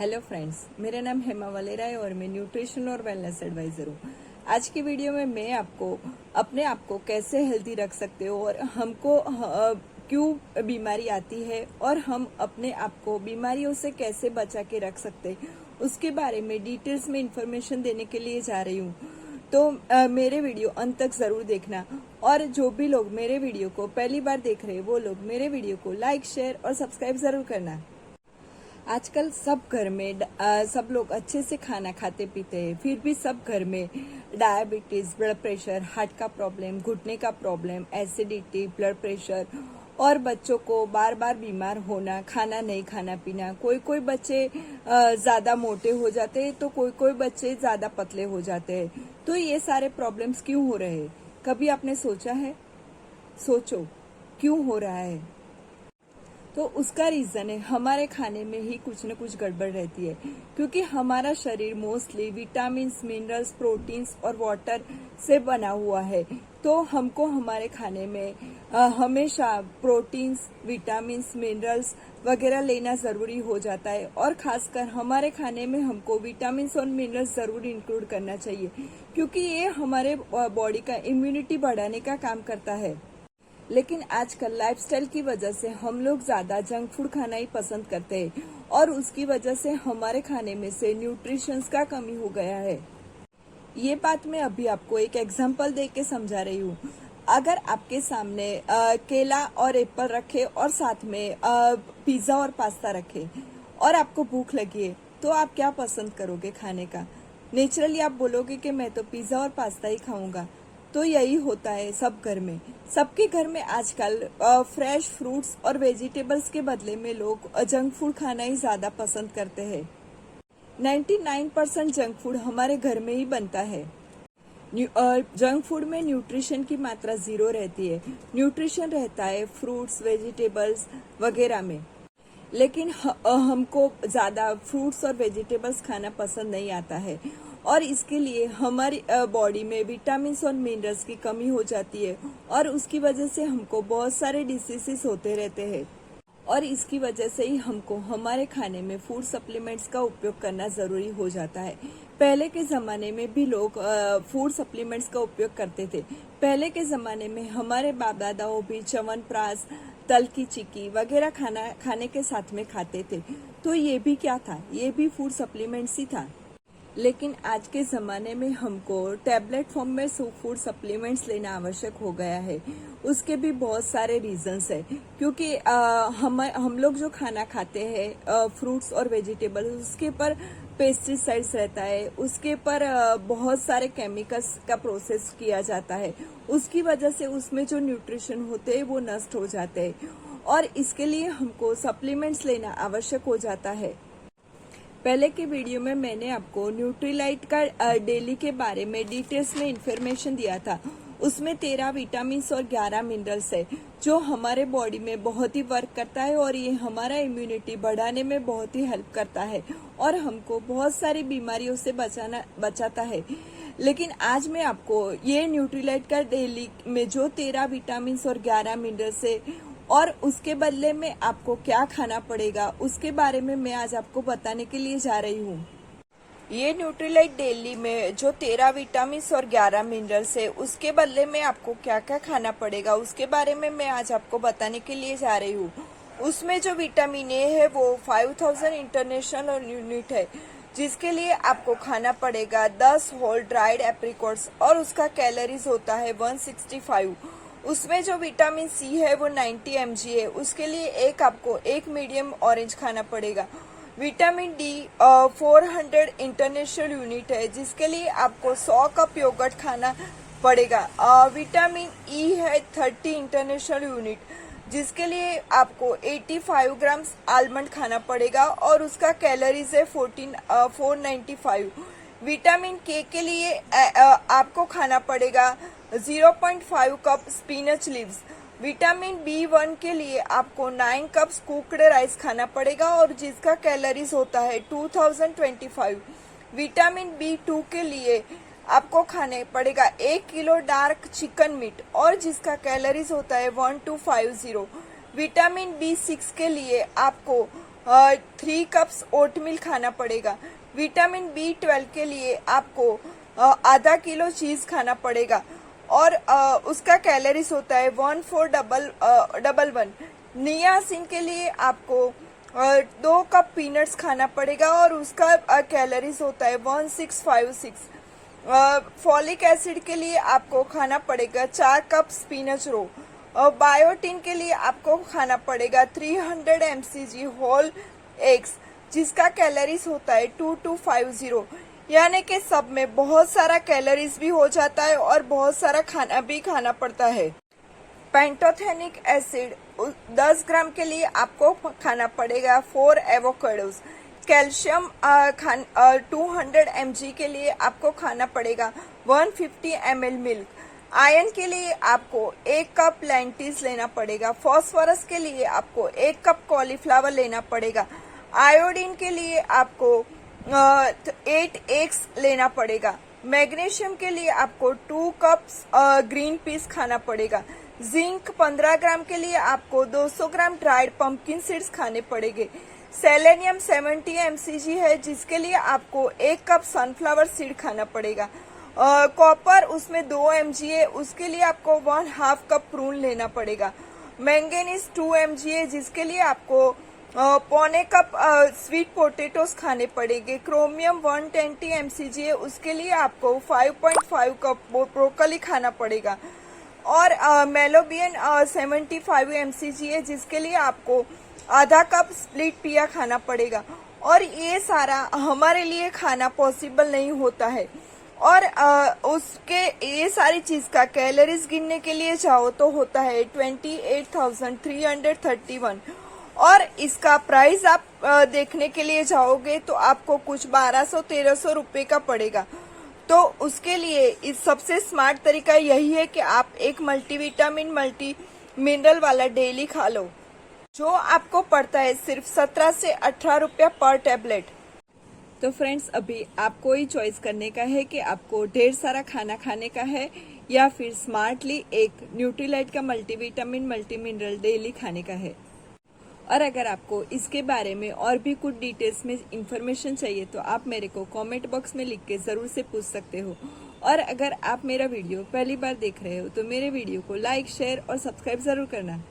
Hello friends, मेरा नाम हेमा वलेरा है और मैं न्यूट्रिशन और वेलनेस एडवाइजर हूँ। आज की वीडियो में मैं आपको अपने आप को कैसे हेल्दी रख सकते हो और हमको क्यों बीमारी आती है और हम अपने आप को बीमारियों से कैसे बचा के रख सकते हैं, उसके बारे में डिटेल्स में इंफॉर्मेशन देने के लिए जा रही हूँ। तो मेरे वीडियो अंत तक जरूर देखना और जो भी लोग मेरे वीडियो को पहली बार देख रहे हैं वो लोग मेरे वीडियो को लाइक, शेयर और सब्सक्राइब जरूर करना। आजकल सब घर में सब लोग अच्छे से खाना खाते पीते हैं, फिर भी सब घर में डायबिटीज, ब्लड प्रेशर, हार्ट का प्रॉब्लम, घुटने का प्रॉब्लम, एसिडिटी, ब्लड प्रेशर और बच्चों को बार बार बीमार होना, खाना नहीं खाना पीना। कोई कोई बच्चे ज्यादा मोटे हो जाते हैं तो कोई कोई बच्चे ज्यादा पतले हो जाते हैं। तो ये सारे प्रॉब्लम्स क्यों हो रहे हैं? कभी आपने सोचा है? सोचो क्यों हो रहा है। तो उसका रीजन है हमारे खाने में ही कुछ न कुछ गड़बड़ रहती है, क्योंकि हमारा शरीर मोस्टली विटामिन्स, मिनरल्स, प्रोटीन्स और वाटर से बना हुआ है। तो हमको हमारे खाने में हमेशा प्रोटीन्स, विटामिन्स, मिनरल्स वगैरह लेना जरूरी हो जाता है और खासकर हमारे खाने में हमको विटामिन्स और मिनरल्स जरूर इंक्लूड करना चाहिए, क्योंकि ये हमारे बॉडी का इम्यूनिटी बढ़ाने का काम करता है। लेकिन आजकल लाइफस्टाइल की वजह से हम लोग ज्यादा जंक फूड खाना ही पसंद करते हैं और उसकी वजह से हमारे खाने में से न्यूट्रिशंस का कमी हो गया है। ये बात मैं अभी आपको एक एग्जांपल दे के समझा रही हूँ। अगर आपके सामने केला और एप्पल रखे और साथ में पिज्जा और पास्ता रखे और आपको भूख लगी है, तो आप क्या पसंद करोगे खाने का? नेचुरली आप बोलोगे कि मैं तो पिज्जा और पास्ता ही खाऊंगा। तो यही होता है सब घर में। सबके घर में आजकल फ्रेश फ्रूट्स और वेजिटेबल्स के बदले में लोग जंक फूड खाना ही ज्यादा पसंद करते हैं। 99% जंक फूड हमारे घर में ही बनता है। जंक फूड में न्यूट्रिशन की मात्रा 0 रहती है। न्यूट्रिशन रहता है फ्रूट्स, वेजिटेबल्स वगैरह में। लेकिन हमको ज्यादा फ्रूट्स और वेजिटेबल्स खाना पसंद नहीं आता है और इसके लिए हमारी बॉडी में विटामिन्स और मिनरल्स की कमी हो जाती है और उसकी वजह से हमको बहुत सारे डिसीजेस होते रहते हैं। और इसकी वजह से ही हमको हमारे खाने में फूड सप्लीमेंट्स का उपयोग करना जरूरी हो जाता है। पहले के जमाने में भी लोग फूड सप्लीमेंट्स का उपयोग करते थे। पहले के जमाने में हमारे बाप दादाओं भी च्यवनप्राश, तल की चिक्की वगैरह खाने के साथ में खाते थे। तो ये भी क्या था? ये भी फूड सप्लीमेंट्स ही था। लेकिन आज के जमाने में हमको टैबलेट फॉर्म में फूड सप्लीमेंट्स लेना आवश्यक हो गया है। उसके भी बहुत सारे रीजंस है, क्योंकि हम लोग जो खाना खाते हैं फ्रूट्स और वेजिटेबल्स, उसके पर पेस्टिसाइड्स रहता है, उसके पर बहुत सारे केमिकल्स का प्रोसेस किया जाता है। उसकी वजह से उसमें जो न्यूट्रिशन होते हैं वो नष्ट हो जाते हैं और इसके लिए हमको सप्लीमेंट्स लेना आवश्यक हो जाता है। पहले के वीडियो में मैंने आपको न्यूट्रीलाइट का डेली के बारे में डिटेल्स में इंफॉर्मेशन दिया था। उसमें 13 विटामिन और 11 मिनरल्स है जो हमारे बॉडी में बहुत ही वर्क करता है और ये हमारा इम्यूनिटी बढ़ाने में बहुत ही हेल्प करता है और हमको बहुत सारी बीमारियों से बचाता है। लेकिन आज मैं आपको ये न्यूट्रीलाइट का डेली में जो 13 विटामिन और 11 मिनरल्स है और उसके बदले में आपको क्या खाना पड़ेगा, उसके बारे में मैं आज आपको बताने के लिए जा रही हूँ। ये न्यूट्रीलाइट डेली में जो 13 विटामिन और 11 मिनरल्स है, उसके बदले में आपको क्या क्या खाना पड़ेगा, उसके बारे में मैं आज आपको बताने के लिए जा रही हूँ। उसमें जो विटामिन ए है वो 5000 इंटरनेशनल यूनिट है, जिसके लिए आपको खाना पड़ेगा 10 होल ड्राइड एप्रिकॉट्स और उसका कैलोरीज होता है 165। उसमें जो विटामिन सी है वो 90 mg है, उसके लिए आपको एक मीडियम ऑरेंज खाना पड़ेगा। विटामिन डी 400 इंटरनेशनल यूनिट है, जिसके लिए आपको 100 कप योगर्ट खाना पड़ेगा। विटामिन ई है 30 इंटरनेशनल यूनिट, जिसके लिए आपको 85 ग्राम आलमंड खाना पड़ेगा और उसका कैलोरीज है 495। विटामिन के लिए आपको खाना पड़ेगा 0.5 cup spinach leaves. Vitamin B1 के लिए आपको 9 कप्स कुक्ड राइस खाना पड़ेगा और जिसका कैलोरीज होता है 2025। विटामिन B2 के लिए आपको खाने पड़ेगा 1 किलो डार्क चिकन मीट और जिसका कैलोरीज होता है 1250। विटामिन B6 के लिए आपको 3 कप्स ओटमील खाना पड़ेगा। विटामिन B12 के लिए आपको आधा किलो चीज खाना पड़ेगा और उसका कैलोरीज होता है 1411। नियासिन के लिए आपको 2 कप पीनट्स खाना पड़ेगा और उसका कैलोरीज होता है 1656। फॉलिक एसिड के लिए आपको खाना पड़ेगा 4 कप स्पिनच रो। बायोटिन के लिए आपको खाना पड़ेगा 300 mcg होल एग्स, जिसका कैलोरीज होता है 2250। यानी कि सब में बहुत सारा कैलोरीज भी हो जाता है और बहुत सारा खाना भी खाना पड़ता है। पेंटोथेनिक एसिड 10 ग्राम के लिए आपको खाना पड़ेगा 4 एवोकाडोस। कैल्शियम 200 mg के लिए आपको खाना पड़ेगा 150 ml मिल्क। आयरन के लिए आपको 1 कप लेंटिल्स लेना पड़ेगा। फॉस्फोरस के लिए आपको 1 कप कॉलीफ्लावर लेना पड़ेगा। आयोडीन के लिए आपको 8 एग्स लेना पड़ेगा। मैग्नीशियम के लिए आपको 2 कप्स ग्रीन पीस खाना पड़ेगा। जिंक 15 ग्राम के लिए आपको 200 ग्राम ड्राइड पंपकिन सीड्स खाने पड़ेंगे। सेलेनियम 70 mcg है, जिसके लिए आपको 1 कप सनफ्लावर सीड खाना पड़ेगा। कॉपर उसमें 2 mg है, उसके लिए आपको 1/2 कप प्रून लेना पड़ेगा। मैंगनीज 2 mg है, जिसके लिए आपको 1/4 कप स्वीट पोटेटोस खाने पड़ेंगे। क्रोमियम 120 mcg है, उसके लिए आपको 5.5 कप ब्रोकली खाना पड़ेगा। और मेलोबियन 75 mcg है, जिसके लिए आपको आधा कप स्प्लिट पिया खाना पड़ेगा। और ये सारा हमारे लिए खाना पॉसिबल नहीं होता है। और उसके ये सारी चीज का कैलोरीज गिनने के लिए चाहो तो होता है 28,331। और इसका प्राइस आप देखने के लिए जाओगे तो आपको कुछ 1200-1300 रुपए का पड़ेगा। तो उसके लिए इस सबसे स्मार्ट तरीका यही है कि आप एक मल्टीविटामिन मल्टी मिनरल वाला डेली खा लो, जो आपको पड़ता है सिर्फ 17 से 18 रुपया पर टैबलेट। तो फ्रेंड्स, अभी आपको ही चॉइस करने का है कि आपको ढेर सारा खाना खाने का है या फिर स्मार्टली एक न्यूट्रीलाइट का मल्टीविटामिन मल्टी मिनरल डेली खाने का है। और अगर आपको इसके बारे में और भी कुछ डिटेल्स में इंफॉर्मेशन चाहिए तो आप मेरे को कमेंट बॉक्स में लिख के ज़रूर से पूछ सकते हो। और अगर आप मेरा वीडियो पहली बार देख रहे हो तो मेरे वीडियो को लाइक, शेयर और सब्सक्राइब ज़रूर करना।